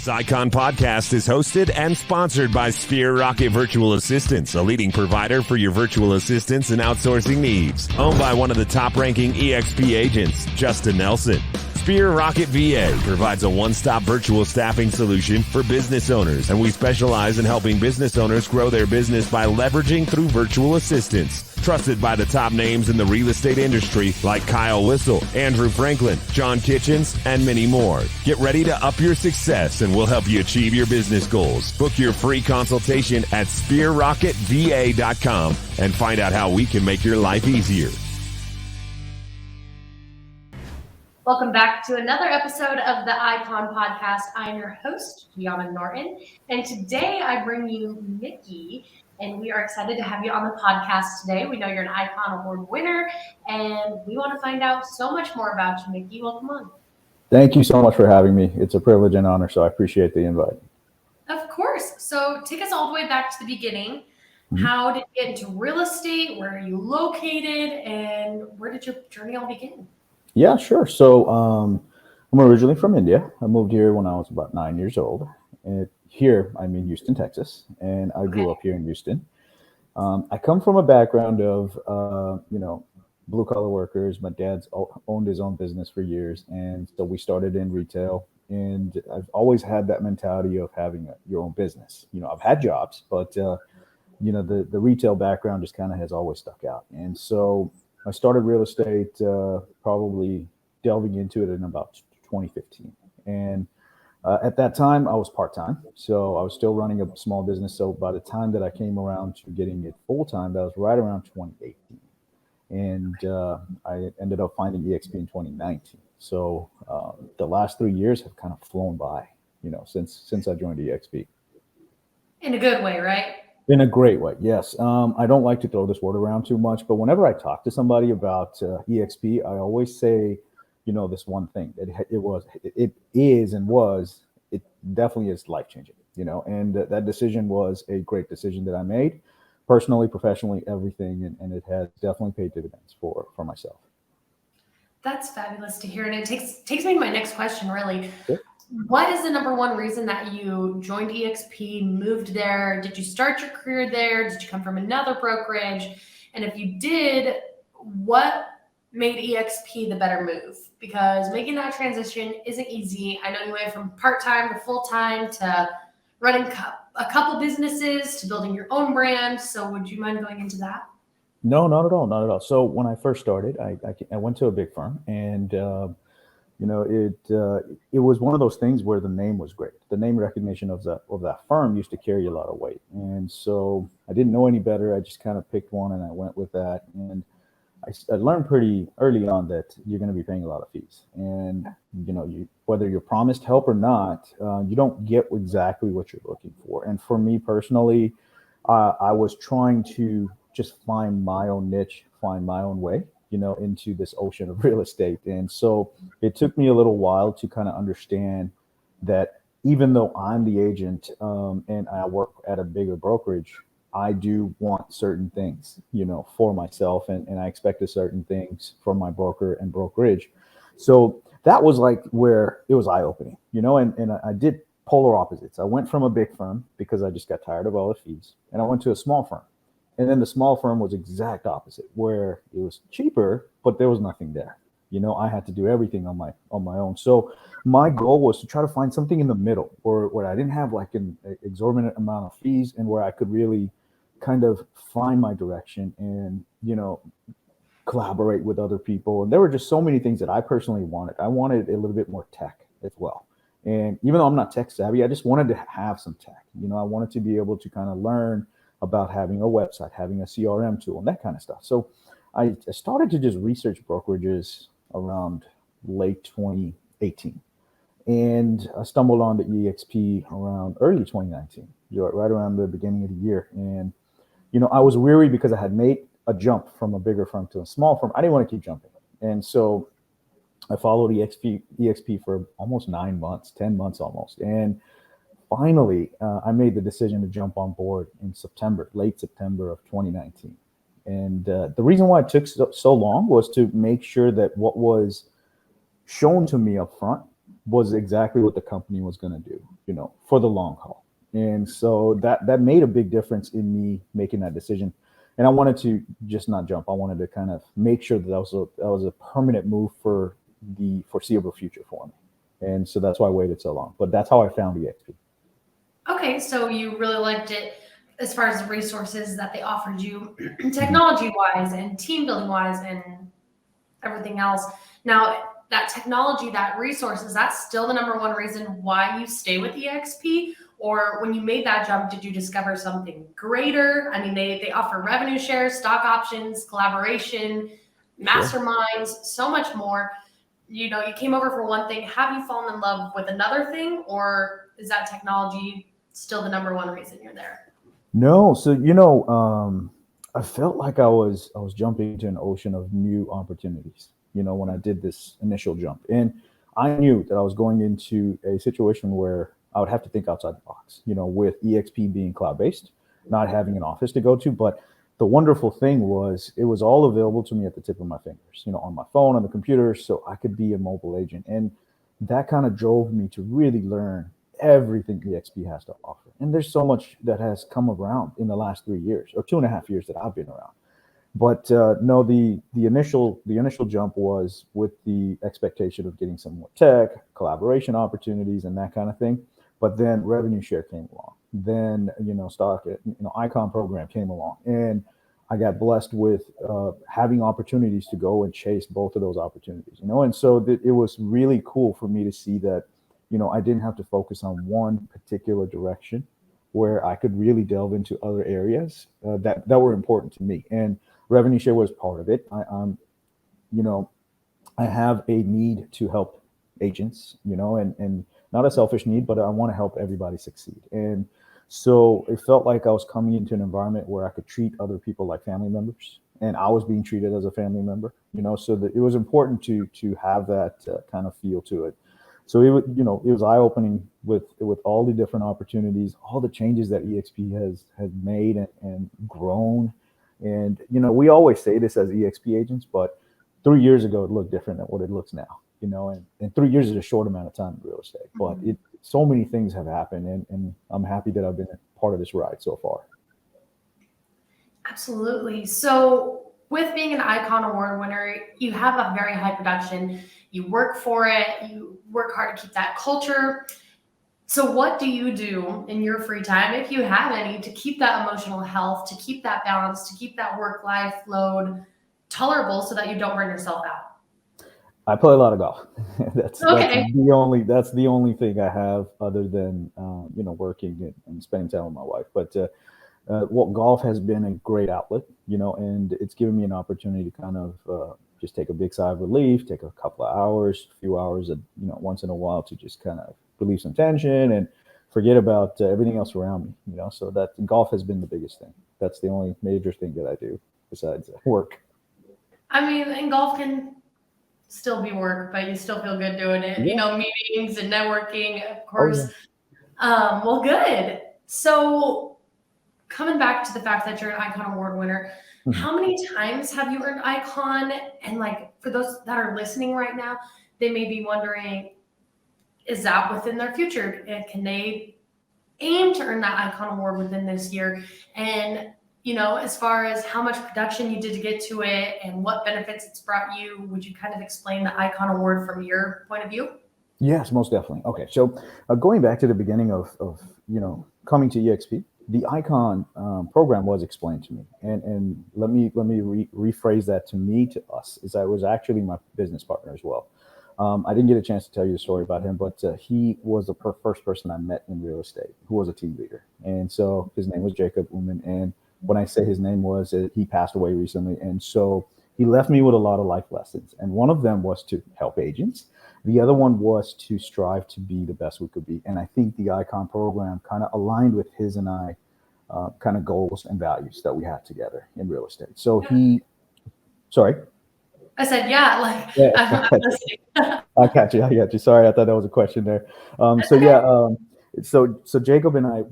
This Icon podcast is hosted and sponsored by Sphere Rocket Virtual Assistants, a leading provider for your virtual assistants and outsourcing needs. Owned by one of the top-ranking EXP agents, Justin Nelson. Sphere Rocket VA provides a one-stop virtual staffing solution for business owners, and we specialize in helping business owners grow their business by leveraging through virtual assistants. Trusted by the top names in the real estate industry like Kyle Whistle, Andrew Franklin, John Kitchens, and many more. Get ready to up your success and we'll help you achieve your business goals. Book your free consultation at sphererocketva.com and find out how we can make your life easier. Welcome back to another episode of the Icon Podcast. I am your host, Gianna Norton, and today I bring you Mickey, and we are excited to have you on the podcast today. We know you're an Icon Award winner, and we want to find out so much more about you, Mickey. Welcome on. Thank you so much for having me. It's a privilege and honor, so I appreciate the invite. Of course. So take us all the way back to the beginning. Mm-hmm. How did you get into real estate? Where are you located? And where did your journey all begin? Yeah, sure. So I'm originally from India. I moved here when I was about 9 years old. And here, I'm in Houston, Texas, and I grew up here in Houston. I come from a background of, blue-collar workers. My dad's owned his own business for years, and so we started in retail. And I've always had that mentality of having your own business. You know, I've had jobs, but, the retail background just kind of has always stuck out. And so I started real estate, probably delving into it in about 2015. And at that time, I was part-time. So I was still running a small business. So by the time that I came around to getting it full-time, that was right around 2018. And I ended up finding EXP in 2019. So the last 3 years have kind of flown by, since I joined EXP. In a good way, right? In a great way, yes. I don't like to throw this word around too much, but whenever I talk to somebody about EXP, I always say, this one thing. It definitely is life-changing, and that decision was a great decision that I made, personally, professionally, everything, and it has definitely paid dividends for myself. That's fabulous to hear, and it takes me to my next question, really. Sure. What is the number one reason that you joined EXP, moved there? Did you start your career there? Did you come from another brokerage? And if you did, what made EXP the better move? Because making that transition isn't easy. I know you went from part-time to full-time to running a couple businesses to building your own brand. So would you mind going into that? No, not at all. Not at all. So when I first started, I went to a big firm, and it was one of those things where the name was great. The name recognition of that firm used to carry a lot of weight. And so I didn't know any better. I just kind of picked one and I went with that. And I learned pretty early on that you're going to be paying a lot of fees. And, whether you're promised help or not, you don't get exactly what you're looking for. And for me personally, I was trying to just find my own niche, find my own way, into this ocean of real estate. And so it took me a little while to kind of understand that even though I'm the agent and I work at a bigger brokerage, I do want certain things, for myself, and I expect certain things from my broker and brokerage. So that was like where it was eye-opening, and I did polar opposites. I went from a big firm because I just got tired of all the fees, and I went to a small firm. And then the small firm was exact opposite, where it was cheaper, but there was nothing there. I had to do everything on my own. So my goal was to try to find something in the middle, where I didn't have like an exorbitant amount of fees, and where I could really kind of find my direction and, collaborate with other people. And there were just so many things that I personally wanted. I wanted a little bit more tech as well. And even though I'm not tech savvy, I just wanted to have some tech. I wanted to be able to kind of learn about having a website, having a CRM tool, and that kind of stuff. So I started to just research brokerages around late 2018. And I stumbled on the EXP around early 2019, right around the beginning of the year. And, I was weary because I had made a jump from a bigger firm to a small firm. I didn't want to keep jumping. And so I followed EXP for almost 9 months, 10 months almost. And finally, I made the decision to jump on board in late September of 2019. And the reason why it took so long was to make sure that what was shown to me up front was exactly what the company was going to do, for the long haul. And so that made a big difference in me making that decision. And I wanted to just not jump. I wanted to kind of make sure that that was a permanent move for the foreseeable future for me. And so that's why I waited so long. But that's how I found EXP. Okay, so you really liked it as far as the resources that they offered you, technology wise and team building wise and everything else. Now, that technology, that resources, that's still the number one reason why you stay with EXP? Or when you made that jump, did you discover something greater? I mean, they offer revenue shares, stock options, collaboration, masterminds, so much more. You came over for one thing. Have you fallen in love with another thing, or is that technology still the number one reason you're there? No, so I felt like I was jumping into an ocean of new opportunities. When I did this initial jump, and I knew that I was going into a situation where I would have to think outside the box. With EXP being cloud based, not having an office to go to, but the wonderful thing was it was all available to me at the tip of my fingers. On my phone, on the computer, so I could be a mobile agent, and that kind of drove me to really learn everything EXP has to offer. And there's so much that has come around in the last 3 years or 2.5 years that I've been around. But no, the initial jump was with the expectation of getting some more tech, collaboration opportunities, and that kind of thing. But then revenue share came along. Then stock, icon program came along, and I got blessed with having opportunities to go and chase both of those opportunities. And so it was really cool for me to see that I didn't have to focus on one particular direction, where I could really delve into other areas that were important to me. And revenue share was part of it. I have a need to help agents, and not a selfish need, but I want to help everybody succeed. And so it felt like I was coming into an environment where I could treat other people like family members, and I was being treated as a family member, so that it was important to have that kind of feel to it. So it was eye-opening with all the different opportunities, all the changes that EXP has made and grown. And we always say this as EXP agents, but 3 years ago it looked different than what it looks now. And 3 years is a short amount of time in real estate, but so many things have happened, and I'm happy that I've been a part of this ride so far. Absolutely. So with being an Icon Award winner, you have a very high production. You work for it. You work hard to keep that culture. So what do you do in your free time, if you have any, to keep that emotional health, to keep that balance, to keep that work-life load tolerable so that you don't burn yourself out? I play a lot of golf. That's Okay. that's the only thing I have other than working and spending time with my wife. But golf has been a great outlet, and it's given me an opportunity to kind of just take a big sigh of relief, take a couple of hours, a few hours, once in a while, to just kind of relieve some tension and forget about everything else around me. So that golf has been the biggest thing. That's the only major thing that I do besides work. I mean, and golf can still be work, but you still feel good doing it. Yeah. Meetings and networking, of course. Yeah. Well, good. So coming back to the fact that you're an Icon Award winner, how many times have you earned Icon? And for those that are listening right now, they may be wondering, is that within their future? And can they aim to earn that Icon Award within this year? And as far as how much production you did to get to it and what benefits it's brought you, would you kind of explain the Icon Award from your point of view? Yes, most definitely. Okay, so going back to the beginning of coming to EXP, the Icon program was explained to me, and let me rephrase that to us, is I was actually my business partner as well. I didn't get a chance to tell you the story about him, but he was the first person I met in real estate who was a team leader, and so his name was Jacob Uman. And when I say his name was, he passed away recently, and so he left me with a lot of life lessons, and one of them was to help agents. The other one was to strive to be the best we could be. And I think the Icon program kind of aligned with his and I kind of goals and values that we had together in real estate. So sorry. I said, yeah, Yeah, I'm listening. I got you. Sorry, I thought that was a question there. So Jacob and I,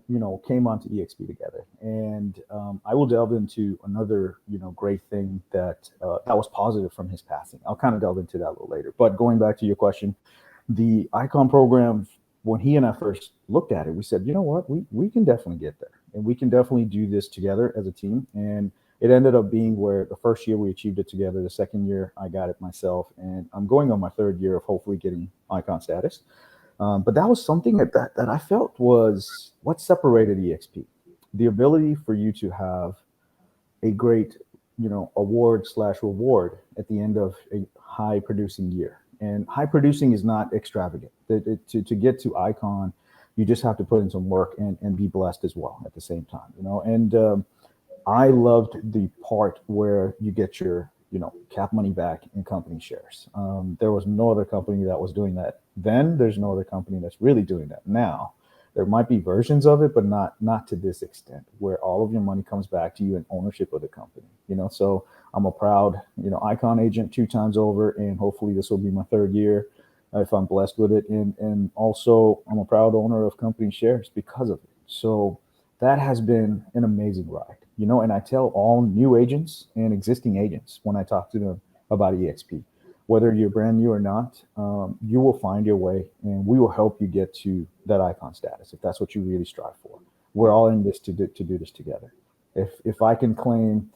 came onto EXP together, and I will delve into another, great thing that was positive from his passing. I'll kind of delve into that a little later. But going back to your question, the Icon program, when he and I first looked at it, we said, you know what, we can definitely get there, and we can definitely do this together as a team. And it ended up being where the first year we achieved it together. The second year I got it myself, and I'm going on my third year of hopefully getting Icon status. But that was something that I felt was what separated EXP. The ability for you to have a great, award slash reward at the end of a high producing year. And high producing is not extravagant. To get to Icon, you just have to put in some work and be blessed as well at the same time, And I loved the part where you get your, cap money back in company shares. There was no other company that was doing that then. There's no other company that's really doing that now. There might be versions of it, but not to this extent, where all of your money comes back to you in ownership of the company. So I'm a proud, Icon agent 2 times over, and hopefully this will be my third year if I'm blessed with it. And also I'm a proud owner of company shares because of it. So that has been an amazing ride, and I tell all new agents and existing agents when I talk to them about EXP, whether you're brand new or not, you will find your way, and we will help you get to that Icon status if that's what you really strive for. We're all in this to do this together. If I can claim,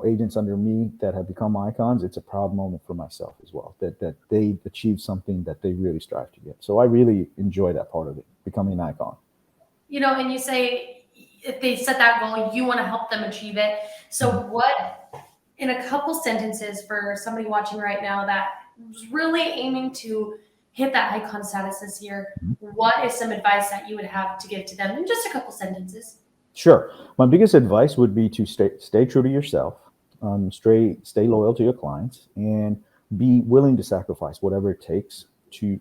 agents under me that have become Icons, it's a proud moment for myself as well, that they achieved something that they really strive to get. So I really enjoy that part of it, becoming an Icon. And you say if they set that goal, you want to help them achieve it. So what, in a couple sentences for somebody watching right now that was really aiming to hit that Icon status this year, what is some advice that you would have to give to them in just a couple sentences? Sure. My biggest advice would be to stay true to yourself, stay loyal to your clients, and be willing to sacrifice whatever it takes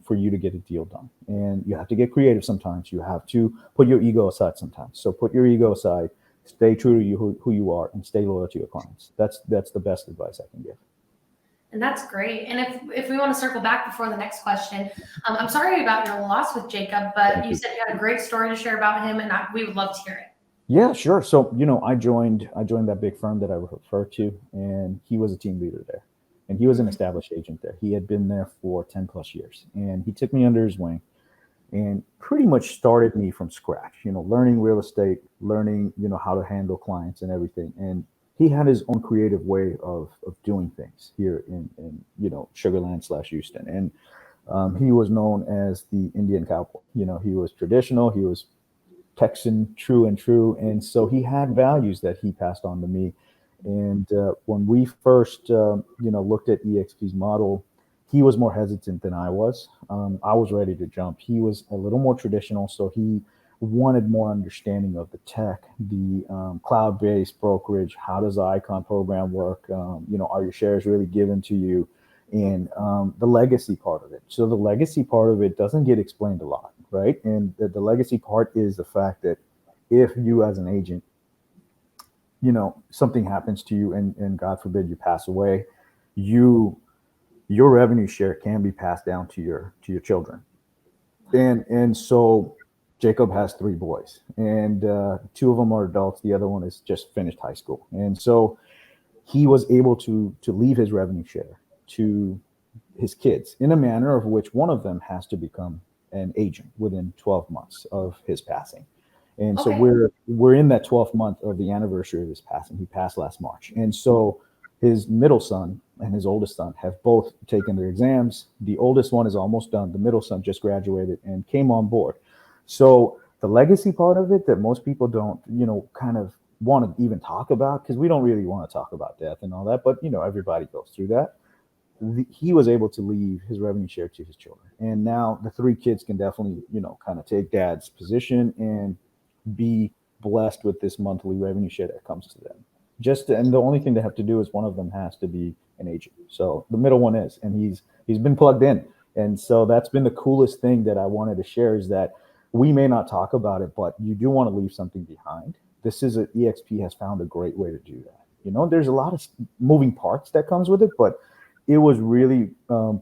for you to get a deal done. And you have to get creative sometimes. You have to put your ego aside sometimes. So put your ego aside, stay true to who you are, and stay loyal to your clients. That's the best advice I can give. And that's great. And if we want to circle back before the next question, I'm sorry about your loss with Jacob, but you said you had a great story to share about him, and we would love to hear it. Yeah, sure. So, I joined that big firm that I referred to, and he was a team leader there, and he was an established agent there. He had been there for 10 plus years, and he took me under his wing and pretty much started me from scratch, learning real estate, learning, how to handle clients and everything. And he had his own creative way of doing things here in Sugarland / Houston. And he was known as the Indian cowboy. He was traditional. He was Texan, true and true. And so he had values that he passed on to me. And when we first, looked at EXP's model, he was more hesitant than I was. I was ready to jump. He was a little more traditional, so he wanted more understanding of the tech, the cloud-based brokerage. How does the Icon program work? Are your shares really given to you? And the legacy part of it. So the legacy part of it doesn't get explained a lot, right? And the legacy part is the fact that if you as an agent, something happens to you and God forbid you pass away, your revenue share can be passed down to your children. And so Jacob has 3 boys, and 2 of them are adults. The other one is just finished high school. And so he was able to leave his revenue share to his kids in a manner of which one of them has to become an agent within 12 months of his passing. And so we're in that 12th month of the anniversary of his passing. He passed last March. And so his middle son and his oldest son have both taken their exams. The oldest one is almost done. The middle son just graduated and came on board. So the legacy part of it that most people don't, kind of want to even talk about, because we don't really want to talk about death and all that, but everybody goes through that. He was able to leave his revenue share to his children. And now the 3 kids can definitely, kind of take dad's position and be blessed with this monthly revenue share that comes to them. And the only thing they have to do is one of them has to be an agent. So the middle one is, and he's been plugged in. And so that's been the coolest thing that I wanted to share, is that we may not talk about it, but you do want to leave something behind. EXP has found a great way to do that. There's a lot of moving parts that comes with it, but it was really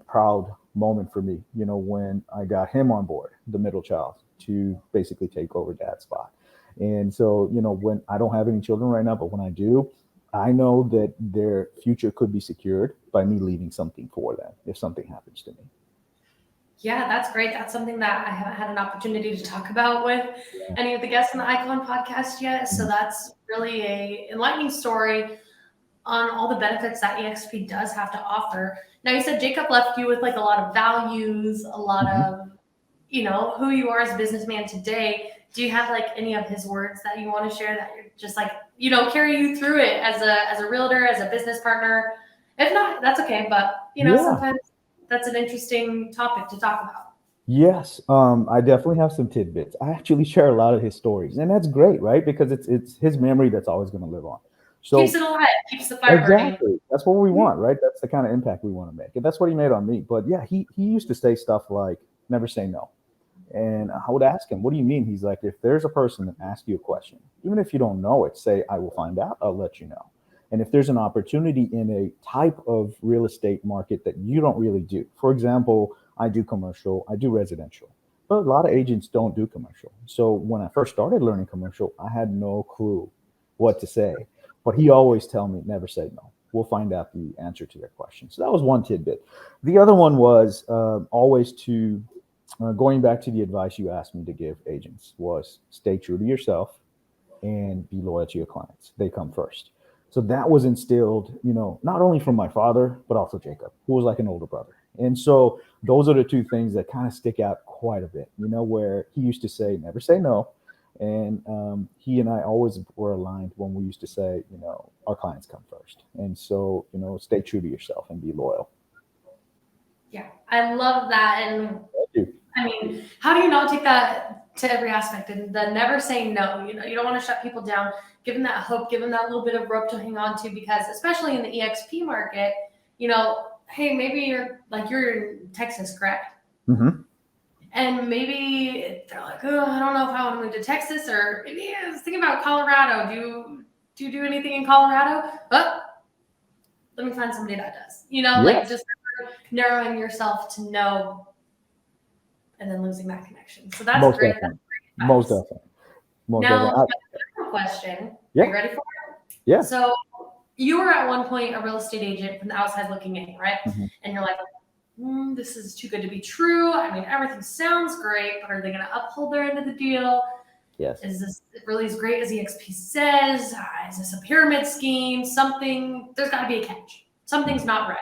proud moment for me, when I got him on board, the middle child, to basically take over dad's spot. And so, when I don't have any children right now, but when I do, I know that their future could be secured by me leaving something for them if something happens to me. Yeah, that's great. That's something that I haven't had an opportunity to talk about with Yeah. any of the guests in the Icon podcast yet. So Mhm. that's really a enlightening story on all the benefits that EXP does have to offer. Now, you said Jacob left you with like a lot of values, a lot Mhm. of, who you are as a businessman today. Do you have like any of his words that you want to share that you're just like, carry you through it as a realtor, as a business partner? If not, that's okay. But, Yeah. sometimes that's an interesting topic to talk about. Yes, I definitely have some tidbits. I actually share a lot of his stories, and that's great, right? Because it's his memory that's always going to live on. Keeps So it alive, keeps the fire burning. exactly, that's what we Mhm. want, right? That's the kind of impact we want to make, and that's what he made on me. But yeah, he used to say stuff like, "Never say no." And I would ask him, "What do you mean?" He's like, "If there's a person that asks you a question, even if you don't know it, say, 'I will find out. I'll let you know.' And if there's an opportunity in a type of real estate market that you don't really do, for example, I do commercial, I do residential, but a lot of agents don't do commercial. So when I first started learning commercial, I had no clue what to say. But he always tell me, never say no. We'll find out the answer to their question." So that was one tidbit. The other one was always to going back to the advice you asked me to give agents was stay true to yourself and be loyal to your clients. They come first. So that was instilled, not only from my father, but also Jacob, who was like an older brother. And so those are the two things that kind of stick out quite a bit, where he used to say, never say no. And he and I always were aligned when we used to say, our clients come first. And so, stay true to yourself and be loyal. Yeah, I love that. And Thank you. I mean, how do you not take that to every aspect and the never saying no? You don't want to shut people down, give them that hope, give them that little bit of rope to hang on to, because especially in the EXP market, hey, maybe you're in Texas, correct? Hmm. And maybe they're like, oh, I don't know if I want to move to Texas, or maybe I was thinking about Colorado. Do you do anything in Colorado? Oh, let me find somebody that does. Like Yes, just narrowing yourself to no and then losing that connection. So that's most great. That's definitely. great Most advice. definitely. Most Now, definitely. another question. Are you Yeah, ready for it? yeah. So you were at one point a real estate agent from the outside looking in, right? Mhm. And you're like, this is too good to be true. I mean, everything sounds great, but are they going to uphold their end of the deal? Yes. Is this really as great as EXP says? Is this a pyramid scheme? There's got to be a catch. Something's Mhm. not right.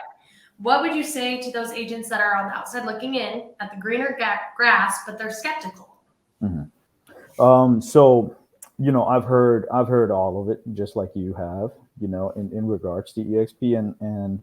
What would you say to those agents that are on the outside looking in at the greener grass, but they're skeptical? Mhm. So, I've heard all of it, just like you have, in regards to EXP, and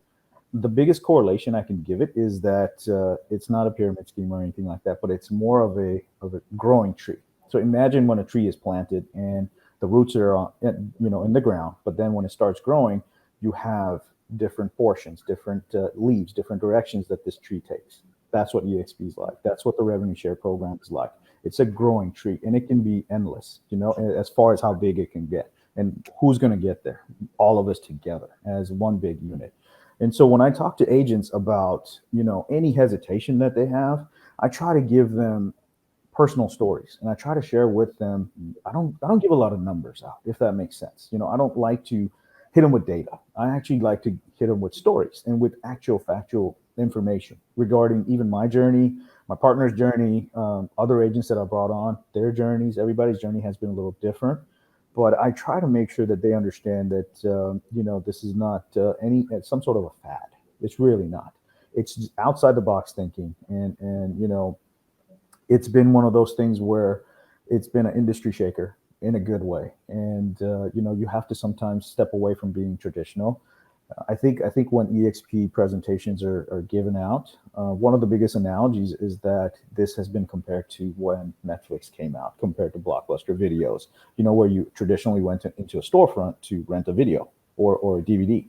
the biggest correlation I can give it is that it's not a pyramid scheme or anything like that, but it's more of a growing tree. So imagine when a tree is planted and the roots are in the ground, but then when it starts growing, you have different portions, different leaves, different directions that this tree takes. That's what EXP is like. That's what the revenue share program is like. It's a growing tree, and it can be endless, as far as how big it can get. And who's going to get there? All of us together as one big unit. And so when I talk to agents about, any hesitation that they have, I try to give them personal stories, and I try to share with them. I don't give a lot of numbers out, if that makes sense. I don't like to hit them with data. I actually like to hit them with stories and with actual factual information regarding even my journey, my partner's journey, other agents that I brought on, their journeys. Everybody's journey has been a little different, but I try to make sure that they understand that this is not some sort of a fad. It's really not. It's just outside the box thinking, and it's been one of those things where it's been an industry shaker in a good way. And you have to sometimes step away from being traditional. I think when EXP presentations are given out, one of the biggest analogies is that this has been compared to when Netflix came out, compared to Blockbuster videos, where you traditionally went into a storefront to rent a video or a DVD.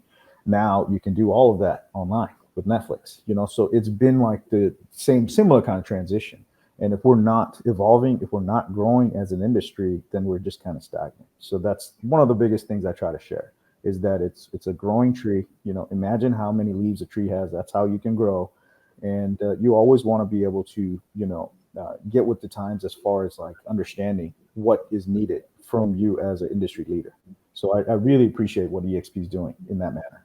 Now you can do all of that online with Netflix, so it's been like the similar kind of transition. And if we're not evolving, if we're not growing as an industry, then we're just kind of stagnant. So that's one of the biggest things I try to share is that it's a growing tree. Imagine how many leaves a tree has. That's how you can grow, and you always want to be able to get with the times as far as like understanding what is needed from you as an industry leader. So I really appreciate what EXP is doing in that manner.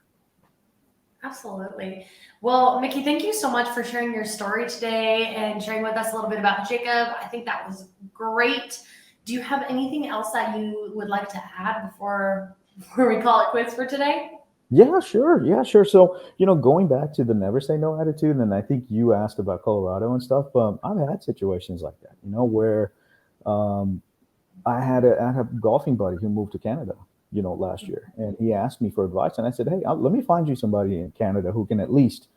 Absolutely. Well, Mickey, thank you so much for sharing your story today and sharing with us a little bit about Jacob. I think that was great. Do you have anything else that you would like to add before we call it quits for today? Yeah, sure. Yeah, sure. So, going back to the never say no attitude, and I think you asked about Colorado and stuff. I've had situations like that, where um, I had a golfing buddy who moved to Canada, last year, and he asked me for advice, and I said, "Hey, let me find you somebody in Canada who can at least,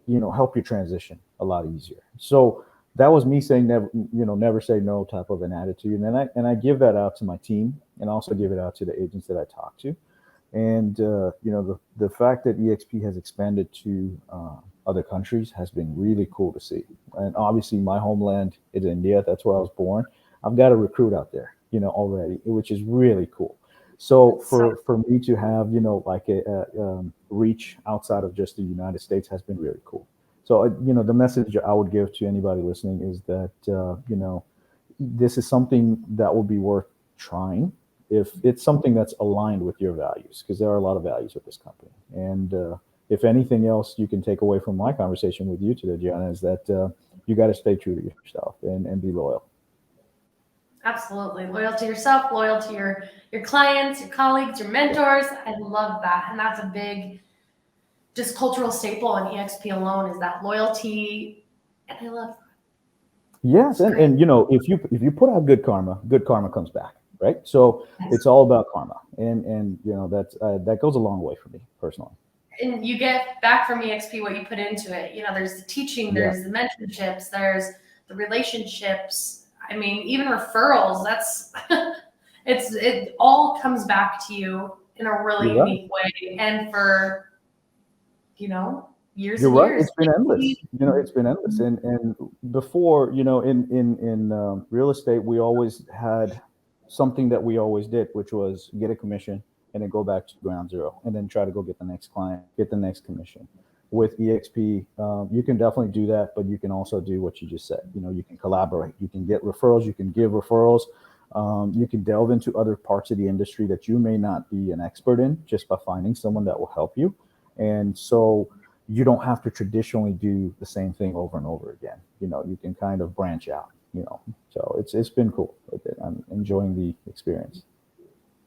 help you transition a lot easier." So that was me saying never say no type of an attitude, and I give that out to my team, and also give it out to the agents that I talk to. And the fact that EXP has expanded to other countries has been really cool to see. And obviously, my homeland is India. That's where I was born. I've got a recruit out there, already, which is really cool. So So for me to have like a reach outside of just the United States has been really cool. So the message I would give to anybody listening is that this is something that will be worth trying if it's something that's aligned with your values, because there are a lot of values with this company. And if anything else you can take away from my conversation with you today, Gianna, is that you got to stay true to yourself and be loyal. absolutely. Loyal to yourself, loyal to your clients, your colleagues, your mentors. I love that. And that's a big just cultural staple in EXP alone is that loyalty. And I love that. Yes, It's and great. if you put out good karma comes back, right? So Yes. it's all about karma, and that goes a long way for me personally. And you get back from EXP what you put into it. There's the teaching, Yeah, there's the mentorships, there's the relationships. I mean, even referrals. That's it all comes back to you in a really you're right. unique way. And for, years You're and right. years. It's been endless. It's been endless. And before, in real estate, we always had something that we always did, which was get a commission and then go back to ground zero and then try to go get the next client, get the next commission. With EXP, you can definitely do that, but you can also do what you just said. You can collaborate, you can get referrals, you can give referrals. You can delve into other parts of the industry that you may not be an expert in just by finding someone that will help you. And so you don't have to traditionally do the same thing over and over again. You can kind of branch out. So it's been cool. I'm enjoying the experience.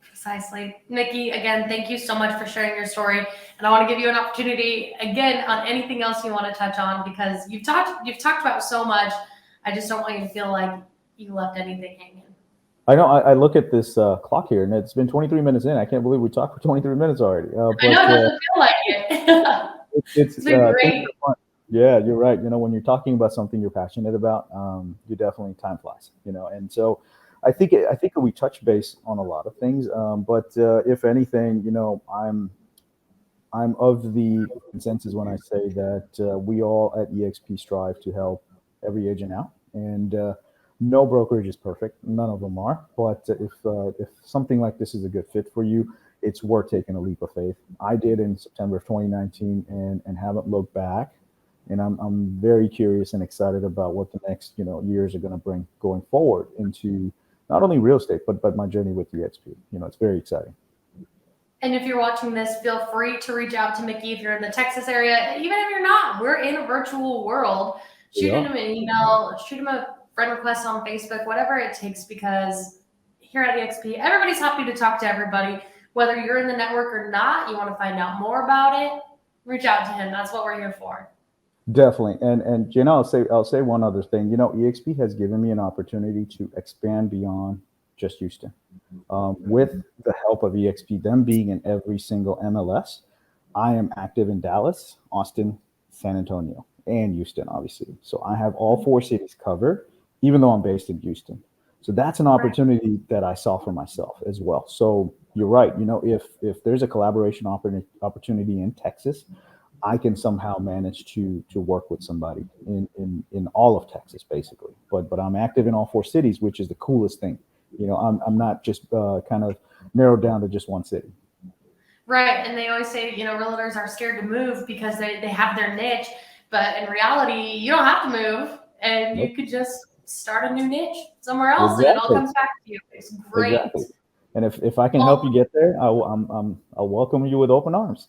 Precisely. Nikki, again, thank you so much for sharing your story. And I want to give you an opportunity again on anything else you want to touch on because you've talked about so much. I just don't want you to feel like you left anything hanging. I know I look at this clock here, and it's been 23 minutes in. I can't believe we talked for 23 minutes already. I know But it doesn't feel like it. it's It's been things great. are fun. Yeah, you're right. When you're talking about something you're passionate about, you definitely time flies. And so I think we touch base on a lot of things. But if anything, I'm of the consensus when I say that we all at EXP strive to help every agent out, and no brokerage is perfect. None of them are. But if something like this is a good fit for you, it's worth taking a leap of faith. I did in September of 2019, and haven't looked back. And I'm very curious and excited about what the next years are going to bring going forward into not only real estate but my journey with EXP. It's very exciting. And if you're watching this, feel free to reach out to Mickey if you're in the Texas area. Even if you're not, we're in a virtual world. We Shoot him are. an email, shoot him a friend request on Facebook, whatever it takes, because here at EXP, everybody's happy to talk to everybody. Whether you're in the network or not, you want to find out more about it, reach out to him. That's what we're here for. Definitely. And I'll say one other thing. EXP has given me an opportunity to expand beyond just Houston. With the help of EXP, them being in every single MLS, I am active in Dallas, Austin, San Antonio, and Houston, obviously. So I have all four cities covered, even though I'm based in Houston. So that's an Right. opportunity that I saw for myself as well. So you're right. If there's a collaboration opportunity in Texas, I can somehow manage to work with somebody in all of Texas, basically. But I'm active in all four cities, which is the coolest thing. I'm not just kind of narrowed down to just one city. Right. And they always say, realtors are scared to move because they have their niche. But in reality, you don't have to move and Nope. you could just start a new niche somewhere else and it all Exactly. comes back to you. It's great. Exactly. And if I can help Well, you get there, I'll welcome you with open arms.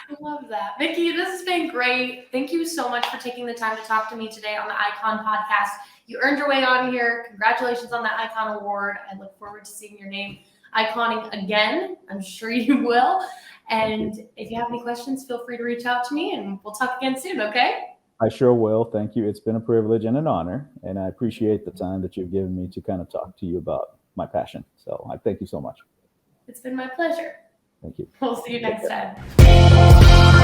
I love that. Mickey, this has been great. Thank you so much for taking the time to talk to me today on the Icon podcast. You earned your way on here. Congratulations on that Icon Award. I look forward to seeing your name iconing again. I'm sure you will. And if you have any questions, feel free to reach out to me and we'll talk again soon, okay? I sure will. Thank you. It's been a privilege and an honor, and I appreciate the time that you've given me to kind of talk to you about my passion. So I thank you so much. It's been my pleasure. Thank you. We'll see you next time.